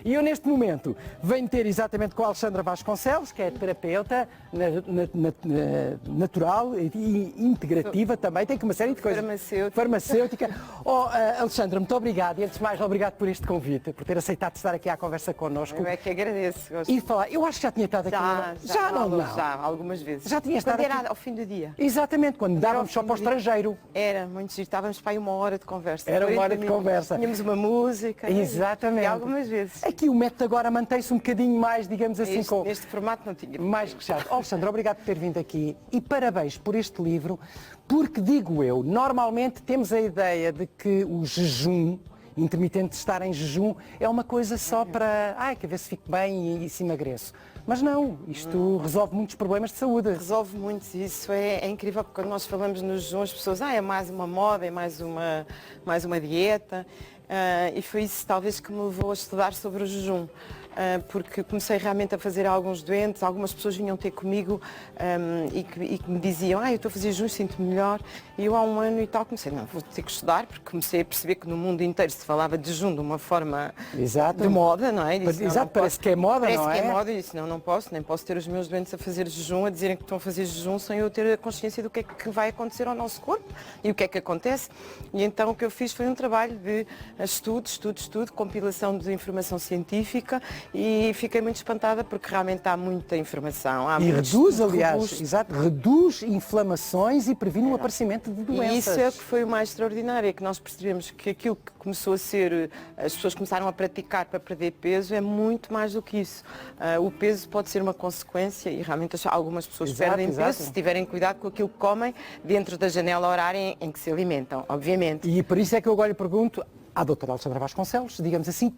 E eu, neste momento, venho ter exatamente com a Alexandra Vasconcelos, que é terapeuta natural e integrativa também, tem uma série de coisas. Farmacêutica. Oh, Alexandra, muito obrigado. E antes de mais, obrigado por este convite, por ter aceitado estar aqui à conversa connosco. Eu é que agradeço. E falar, eu acho que já tinha estado aqui. Já, algumas vezes. Já tinha estado quando aqui. Era ao fim do dia. Exatamente, quando dávamos só para o estrangeiro. Era, muito giro. Estávamos para aí uma hora de conversa. Era uma hora de conversa. Tínhamos uma música. Exatamente. E algumas vezes. Aqui o método agora mantém-se um bocadinho mais, digamos assim, neste formato não tinha. Mais recheado. Alexandre, obrigado por ter vindo aqui e parabéns por este livro, porque digo eu, normalmente temos a ideia de que o jejum, intermitente de estar em jejum, é uma coisa só para, que a ver se fico bem e se emagreço. Mas não, isto resolve muitos problemas de saúde. Resolve muitos, isso é incrível, porque quando nós falamos no jejum, as pessoas, é mais uma moda, é mais uma dieta, e foi isso talvez que me levou a estudar sobre o jejum. Porque comecei realmente a fazer a alguns doentes, algumas pessoas vinham ter comigo e que me diziam, eu estou a fazer jejum, sinto-me melhor. E eu há um ano e tal comecei, vou ter que estudar, porque comecei a perceber que no mundo inteiro se falava de jejum de uma forma de moda, não é? Disse, Exato, parece que é moda, não é? Parece que é moda e disse, não posso, nem posso ter os meus doentes a fazer jejum, a dizerem que estão a fazer jejum sem eu ter a consciência do que é que vai acontecer ao nosso corpo e o que é que acontece. E então o que eu fiz foi um trabalho de estudo, compilação de informação científica. E fiquei muito espantada porque realmente há muita informação. E reduz, aliás, reduz inflamações e previne o aparecimento de doenças. E isso é o que foi o mais extraordinário, é que nós percebemos que aquilo que começou a ser, as pessoas começaram a praticar para perder peso, é muito mais do que isso. O peso pode ser uma consequência e realmente algumas pessoas perdem peso se tiverem cuidado com aquilo que comem dentro da janela horária em que se alimentam, obviamente. E por isso é que eu agora lhe pergunto à doutora Alexandra Vasconcelos, digamos assim,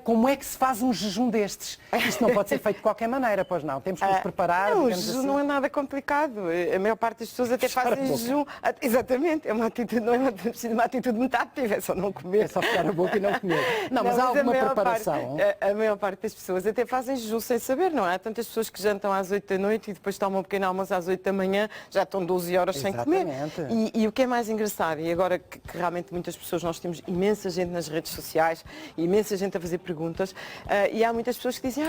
como é que se faz um jejum destes? Isto não pode ser feito de qualquer maneira, pois não? Temos que nos preparar, não, digamos o jejum assim. não é nada complicado. A maior parte das pessoas até fazem jejum. Exatamente, é uma atitude, não é uma atitude muito ativa, é só não comer. É só fechar a boca e não comer. Não, mas há alguma preparação? A maior parte das pessoas até fazem jejum sem saber, não é? Há tantas pessoas que jantam às 8 da noite e depois tomam um pequeno almoço às 8 da manhã, já estão 12 horas sem comer. E o que é mais engraçado, e agora que realmente muitas pessoas, nós temos imensa gente nas redes sociais, imensa gente a fazer perguntas, e há muitas pessoas que dizem,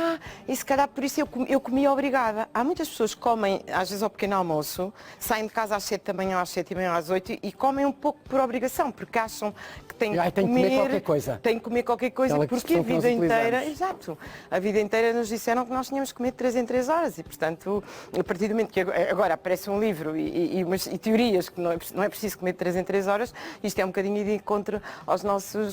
e se calhar por isso eu comi obrigada. Há muitas pessoas que comem, às vezes ao pequeno almoço, saem de casa às 7 da manhã, às 7h30, às 8 e comem um pouco por obrigação, porque acham que têm que comer qualquer coisa. Têm que comer qualquer coisa, porque a vida inteira, a vida inteira nos disseram que nós tínhamos que comer de 3 em 3 horas e, portanto, a partir do momento que agora aparece um livro e teorias que não é preciso comer de 3 em 3 horas, isto é um bocadinho de encontro aos nossos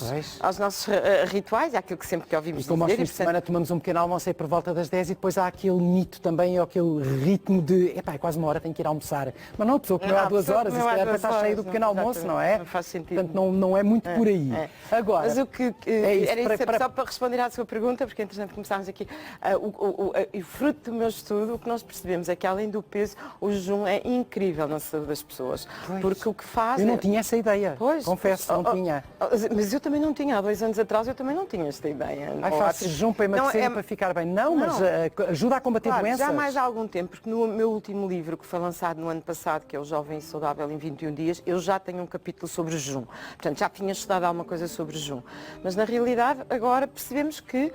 rituais, é aquilo que sempre que ouvimos como dizer. Aos fins de semana tomamos um pequeno almoço aí por volta das 10 e depois há aquele mito também, aquele ritmo de, é quase uma hora, tenho que ir almoçar. Mas não, a pessoa comeu há 2 horas, isso calhar está cheio do pequeno almoço, não é? Não faz sentido. Portanto, não é muito por aí. Agora, mas o que era isso, só para responder à sua pergunta, porque entretanto começámos aqui, o fruto do meu estudo, o que nós percebemos é que além do peso, o jejum é incrível na saúde das pessoas. Porque o que faz... Eu não tinha essa ideia, confesso, não tinha. Mas eu também não tinha, há 2 anos atrás eu também não tinha esta ideia. Faço jejum para emagrecer e para ficar bem. Não, mas ajuda a combater doenças. Já há mais algum tempo, porque no meu último livro, que foi lançado no ano passado, que é o Jovem e Saudável em 21 Dias, eu já tenho um capítulo sobre jejum. Portanto, já tinha estudado alguma coisa sobre jejum. Mas na realidade, agora percebemos que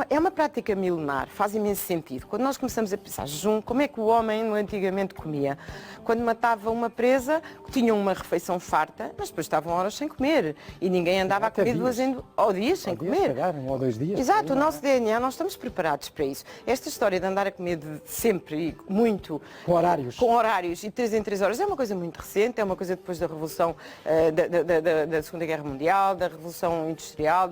é uma prática milenar, faz imenso sentido. Quando nós começamos a pensar jejum, como é que o homem antigamente comia? Quando matava uma presa, tinham uma refeição farta, mas depois estavam horas sem comer. E ninguém andava a comer 2 dias sem comer. 1 ou 2 dias. Exato, o nosso DNA, nós estamos preparados para isso. Esta história de andar a comer sempre e muito... Com horários e 3 em 3 horas é uma coisa muito recente, é uma coisa depois da Revolução da Segunda Guerra Mundial, da Revolução Industrial,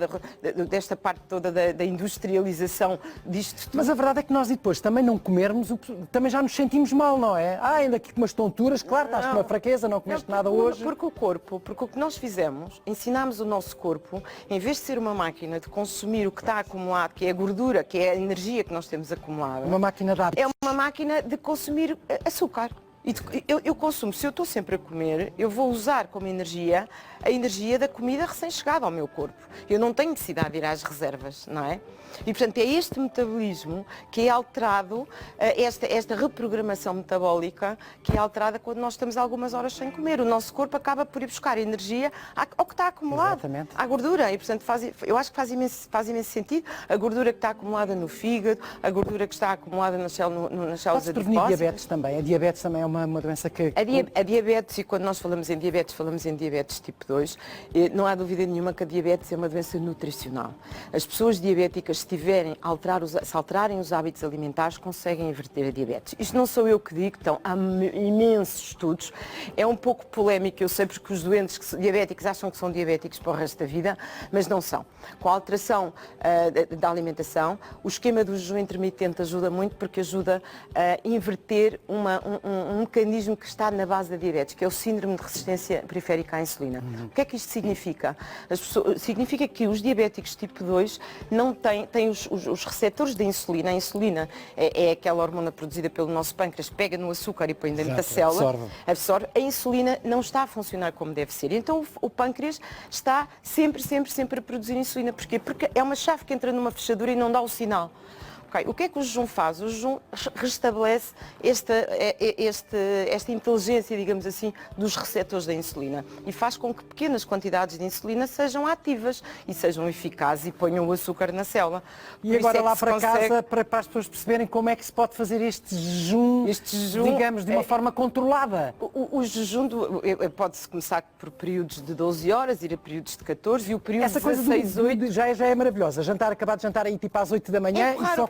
desta parte toda da industrialização disto tudo. Mas a verdade é que nós depois também não comermos, também já nos sentimos mal, não é? Ainda aqui com umas tonturas, claro, estás com uma fraqueza, não comeste nada hoje. Porque o que nós fizemos, ensinámos o nosso corpo, em vez de ser uma máquina de consumir o que está acumulado, que é a gordura, que é a energia que nós temos acumulada. Uma máquina de hábitos. É uma máquina de consumir açúcar. Eu consumo, se eu estou sempre a comer, eu vou usar como energia a energia da comida recém-chegada ao meu corpo. Eu não tenho necessidade de ir às reservas, não é? E, portanto, é este metabolismo que é alterado, esta reprogramação metabólica que é alterada quando nós estamos algumas horas sem comer. O nosso corpo acaba por ir buscar energia ao que está acumulado, exatamente, à gordura. E, portanto, eu acho que faz imenso sentido a gordura que está acumulada no fígado, a gordura que está acumulada nas células adipósitas. Pode-se prevenir diabetes também. A diabetes também é uma doença que... A diabetes, e quando nós falamos em diabetes tipo 2, não há dúvida nenhuma que a diabetes é uma doença nutricional. As pessoas diabéticas, se alterarem os hábitos alimentares, conseguem inverter a diabetes. Isto não sou eu que digo, então, há imensos estudos. É um pouco polémico, eu sei, porque os doentes diabéticos acham que são diabéticos para o resto da vida, mas não são. Com a alteração da alimentação, o esquema do jejum intermitente ajuda muito, porque ajuda a inverter um mecanismo que está na base da diabetes, que é o síndrome de resistência periférica à insulina. O que é que isto significa? Significa que os diabéticos tipo 2 não têm os receptores da insulina. A insulina é aquela hormona produzida pelo nosso pâncreas, pega no açúcar e põe dentro da célula, absorve. A insulina não está a funcionar como deve ser. Então o pâncreas está sempre a produzir insulina. Porquê? Porque é uma chave que entra numa fechadura e não dá o sinal. O que é que o jejum faz? O jejum restabelece esta inteligência, digamos assim, dos receptores da insulina e faz com que pequenas quantidades de insulina sejam ativas e sejam eficazes e ponham o açúcar na célula. E agora lá para casa, para as pessoas perceberem como é que se pode fazer este jejum, digamos, de uma forma controlada. O jejum pode-se começar por períodos de 12 horas, ir a períodos de 14 e o período essa de coisa 16, 8... já é maravilhosa. Acabar de jantar aí tipo às 8 da manhã e só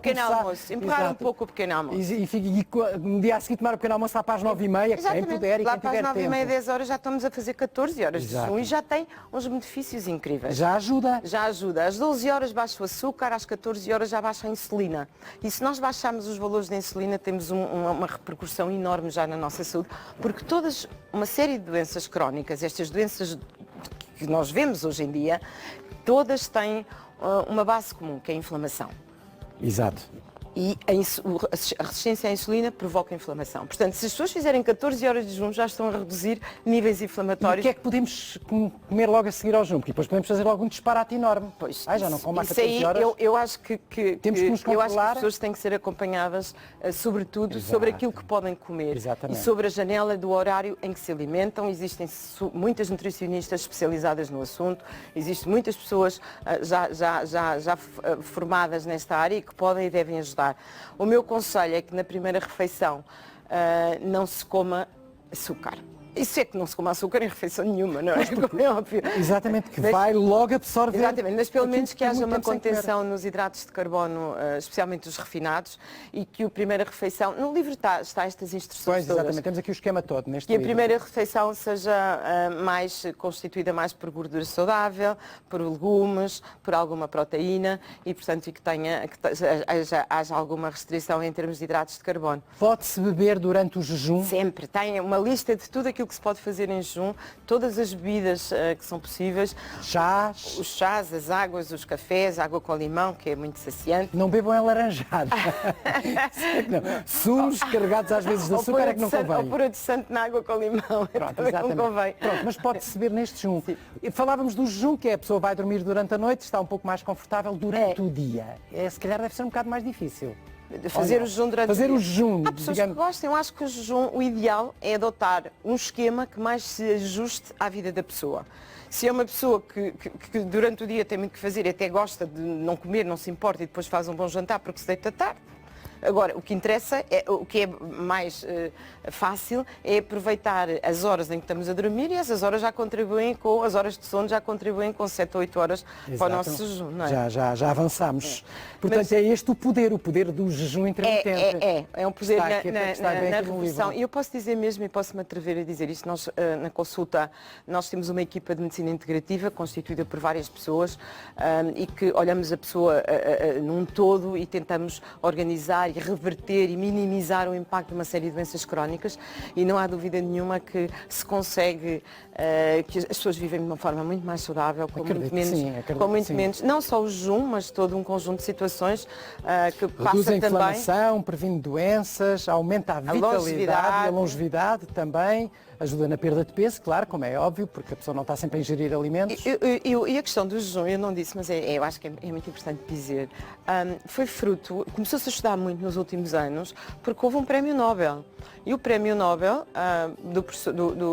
empurrar um pouco o pequeno almoço. E no dia a seguir tomar o pequeno almoço lá para as 9h30, quem puder e lá quem para tiver as 9h30, tempo. 10 horas já estamos a fazer 14 horas de jejum e já tem uns benefícios incríveis. Já ajuda. Já ajuda. Às 12 horas baixa o açúcar, às 14 horas já baixa a insulina. E se nós baixarmos os valores da insulina, temos uma repercussão enorme já na nossa saúde, porque uma série de doenças crónicas, estas doenças que nós vemos hoje em dia, todas têm uma base comum, que é a inflamação. Exato. E a resistência à insulina provoca inflamação. Portanto, se as pessoas fizerem 14 horas de jejum, já estão a reduzir níveis inflamatórios. E o que é que podemos comer logo a seguir ao jejum? Porque depois podemos fazer logo um disparate enorme. Pois, já não como há 14 horas. Eu acho que temos que nos controlar. Eu acho que as pessoas têm que ser acompanhadas, sobretudo, sobre aquilo que podem comer. Exatamente. E sobre a janela do horário em que se alimentam. Existem muitas nutricionistas especializadas no assunto. Existem muitas pessoas já formadas nesta área e que podem e devem ajudar. O meu conselho é que na primeira refeição não se coma açúcar. Isso é que não se coma açúcar em refeição nenhuma, não é? Como é óbvio. Exatamente, que vai logo absorver. Exatamente, mas pelo menos que haja uma contenção nos hidratos de carbono, especialmente os refinados, e que a primeira refeição... No livro está estas instruções todas. Exatamente, temos aqui o esquema todo neste livro. E a primeira refeição seja constituída mais por gordura saudável, por legumes, por alguma proteína e, portanto, que haja alguma restrição em termos de hidratos de carbono. Pode-se beber durante o jejum? Sempre. Tem uma lista de tudo aquilo que se pode fazer em jejum, todas as bebidas que são possíveis. Chás? Os chás, as águas, os cafés, água com limão, que é muito saciante. Não bebam em laranjada. Sumos carregados às vezes de açúcar é que não convém. Ou pôr adoçante na água com limão, não convém. Pronto, mas pode-se beber neste jejum. Falávamos do jejum, que é a pessoa vai dormir durante a noite, está um pouco mais confortável durante o dia. Se calhar deve ser um bocado mais difícil. Fazer o jejum durante o jejum. Há pessoas que gostam. Eu acho que o jejum, o ideal é adotar um esquema que mais se ajuste à vida da pessoa. Se é uma pessoa que durante o dia tem muito que fazer e até gosta de não comer, não se importa e depois faz um bom jantar porque se deita tarde. Agora, o que interessa, o que é mais fácil, é aproveitar as horas em que estamos a dormir e essas horas já contribuem as horas de sono já contribuem com 7 ou 8 horas para o nosso jejum, não é? Já avançamos. Portanto, é este o poder do jejum intermitente. É um poder na refeição. E eu posso dizer mesmo, e posso-me atrever a dizer isto, nós na consulta, nós temos uma equipa de medicina integrativa constituída por várias pessoas e que olhamos a pessoa num todo e tentamos organizar e reverter e minimizar o impacto de uma série de doenças crónicas e não há dúvida nenhuma que se consegue que as pessoas vivem de uma forma muito mais saudável, com Acredito muito menos, não só o jejum, mas todo um conjunto de situações que reduz passa a inflamação, previne doenças, aumenta a vitalidade e a longevidade também, ajuda na perda de peso, claro, como é óbvio, porque a pessoa não está sempre a ingerir alimentos. E a questão do jejum, eu não disse, mas eu acho que é muito importante dizer, foi fruto, começou-se a estudar muito nos últimos anos, porque houve um prémio Nobel. E o prémio Nobel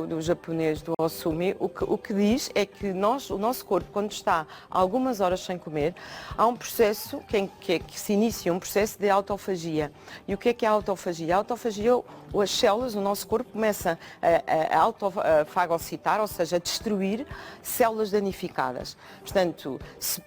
do japonês, do Osumi, o que diz é que o nosso corpo, quando está algumas horas sem comer, há um processo que se inicia, um processo de autofagia. E o que é a autofagia? A autofagia, as células do nosso corpo começam a autofagocitar, ou seja, a destruir células danificadas. Portanto, se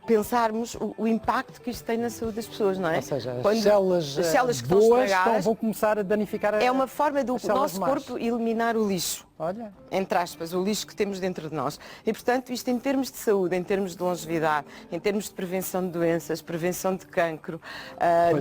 pensarmos o impacto que isto tem na saúde das pessoas, não é? Ou seja, as células que boas vão começar a danificar é uma forma do nosso corpo eliminar o lixo. Olha. Entre aspas, o lixo que temos dentro de nós. E, portanto, isto em termos de saúde, em termos de longevidade, em termos de prevenção de doenças, prevenção de cancro,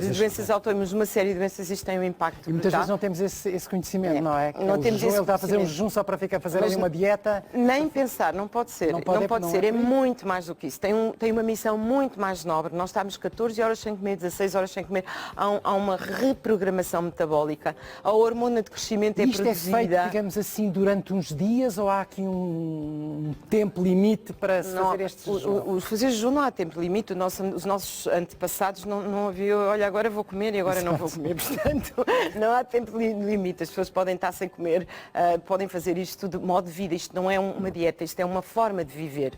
de doenças autoimunes, uma série de doenças, isto tem um impacto. E muitas vezes não temos esse conhecimento, não é? Não temos ele está a fazer um jejum só para fazer ali uma dieta. Nem pensar, não pode ser. Não pode ser, é muito mais do que isso. Tem uma missão muito mais nobre. Nós estamos 14 horas sem comer, 16 horas sem comer. Há uma reprogramação metabólica. A hormona de crescimento é produzida. Isto é feito, digamos assim, durante uns dias ou há aqui um tempo limite para se fazer este jejum? Fazer jejum não há tempo limite. Os nossos antepassados não havia, olha, agora vou comer e agora não vou comer. Portanto, não há tempo limite. As pessoas podem estar sem comer, podem fazer isto de modo de vida. Isto não é uma dieta, isto é uma forma de viver.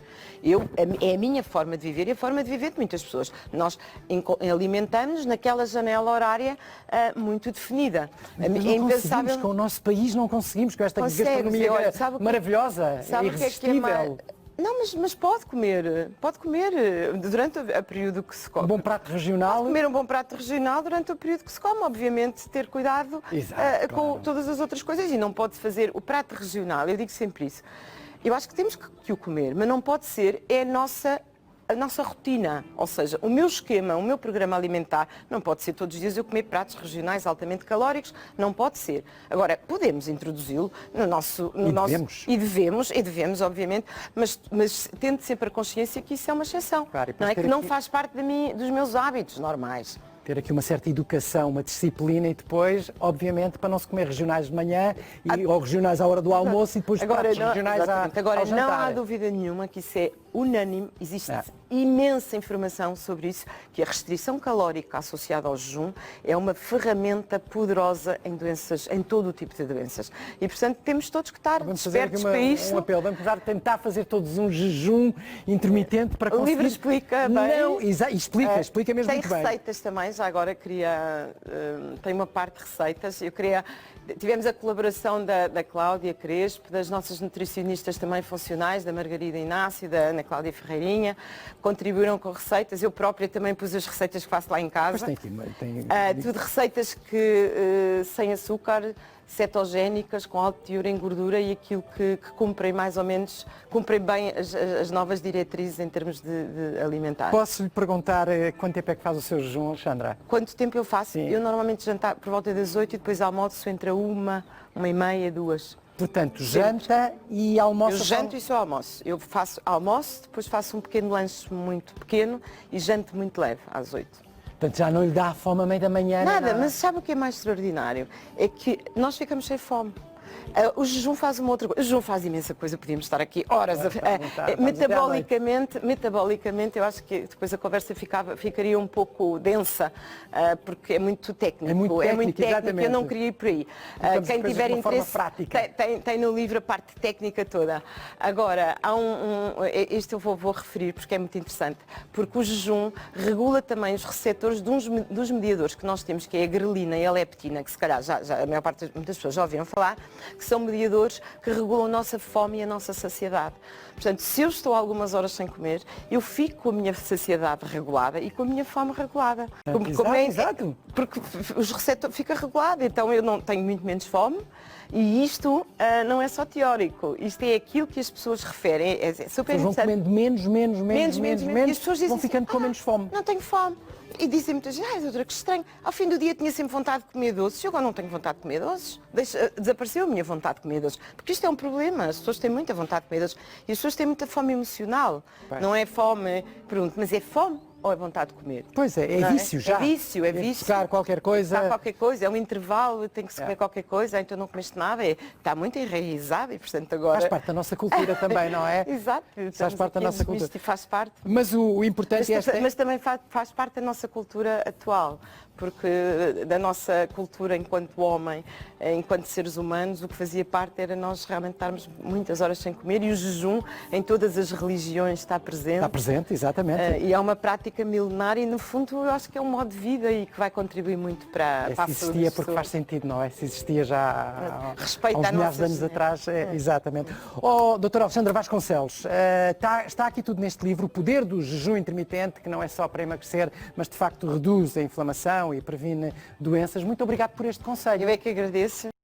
É a minha forma de viver e a forma de viver de muitas pessoas. Nós alimentamos naquela janela horária muito definida. Mas não conseguimos, com o nosso país não conseguimos, com esta gastronomia maravilhosa, irresistível. Não, mas pode comer durante o período que se come. Um bom prato regional. Pode comer um bom prato regional durante o período que se come, obviamente ter cuidado com todas as outras coisas e não pode fazer o prato regional, eu digo sempre isso. Eu acho que temos que o comer, mas não pode ser, a nossa rotina, ou seja, o meu esquema, o meu programa alimentar, não pode ser todos os dias eu comer pratos regionais altamente calóricos, não pode ser. Agora, podemos introduzi-lo e devemos, obviamente, mas tendo sempre a consciência que isso é uma exceção, claro, não é? Que não faz parte dos meus hábitos normais. Ter aqui uma certa educação, uma disciplina e depois, obviamente, para não se comer regionais de manhã ou regionais à hora do almoço e depois pratos regionais ao jantar. Não há dúvida nenhuma que isso é unânime, existe imensa informação sobre isso, que a restrição calórica associada ao jejum é uma ferramenta poderosa em todo o tipo de doenças. E, portanto, temos todos que estar despertos para isso. Um apelo, vamos tentar fazer todos um jejum intermitente para conseguir... O livro explica bem. Não, explica mesmo muito bem. Tem receitas também, já agora tem uma parte de receitas, tivemos a colaboração da Cláudia Crespo, das nossas nutricionistas também funcionais, da Margarida Inácio, da Ana Cláudia Ferreirinha, contribuíram com receitas, eu própria também pus as receitas que faço lá em casa. Mas tem tudo receitas sem açúcar, cetogénicas, com alto teor em gordura e aquilo que cumprem mais ou menos, cumprem bem as novas diretrizes em termos de alimentar. Posso lhe perguntar quanto tempo é que faz o seu jejum, Alexandra? Quanto tempo eu faço? Sim. Eu normalmente janto por volta das 8 e depois almoço entre 1h30, 2h. Portanto, janta e almoço? Eu janto e só almoço. Eu faço almoço, depois faço um pequeno lanche muito pequeno e janto muito leve, às 8. Portanto, já não lhe dá fome à meia da manhã? Nada, mas sabe o que é mais extraordinário? É que nós ficamos sem fome. O jejum faz uma outra coisa. O jejum faz imensa coisa, podíamos estar aqui horas. Metabolicamente, eu acho que depois a conversa ficaria um pouco densa, porque é muito técnico. É muito técnico, eu não queria ir por aí. Quem tiver interesse tem no livro a parte técnica toda. Agora, este eu vou referir porque é muito interessante, porque o jejum regula também os receptores dos mediadores que nós temos, que é a grelina e a leptina, que se calhar já a maior parte das pessoas já ouviram falar, que são mediadores que regulam a nossa fome e a nossa saciedade. Portanto, se eu estou algumas horas sem comer, eu fico com a minha saciedade regulada e com a minha fome regulada. Exato. Porque os receptores fica regulado, então eu não tenho muito menos fome. E isto não é só teórico, isto é aquilo que as pessoas referem. É super vão comendo menos, e as pessoas dizem vão ficando com menos fome. Não tenho fome. E dizem muita gente, doutora, que estranho, ao fim do dia tinha sempre vontade de comer doces, eu agora não tenho vontade de comer doces, desapareceu a minha vontade de comer doces, porque isto é um problema, as pessoas têm muita vontade de comer doces e as pessoas têm muita fome emocional, não é fome, pronto, mas é fome ou é vontade de comer? Pois é vício já. É vício, é vício. Buscar qualquer coisa. Buscar qualquer coisa, é um intervalo, tem que se comer qualquer coisa, então não comeste nada, está muito enraizado e portanto agora... Faz parte da nossa cultura também, não é? Exato. Faz parte da nossa cultura. Faz parte. Mas o importante mas também faz parte da nossa cultura atual, porque da nossa cultura enquanto homem, enquanto seres humanos, o que fazia parte era nós realmente estarmos muitas horas sem comer e o jejum em todas as religiões está presente. Está presente, exatamente. E é uma prática milenária e no fundo eu acho que é um modo de vida e que vai contribuir muito para a saúde. Se existia porque faz sentido, não é? Se existia já há uns milhares de anos atrás, exatamente. Doutora Alexandra Vasconcelos, está aqui tudo neste livro, o poder do jejum intermitente, que não é só para emagrecer, mas de facto reduz a inflamação e previne doenças. Muito obrigado por este conselho. Eu é que agradeço.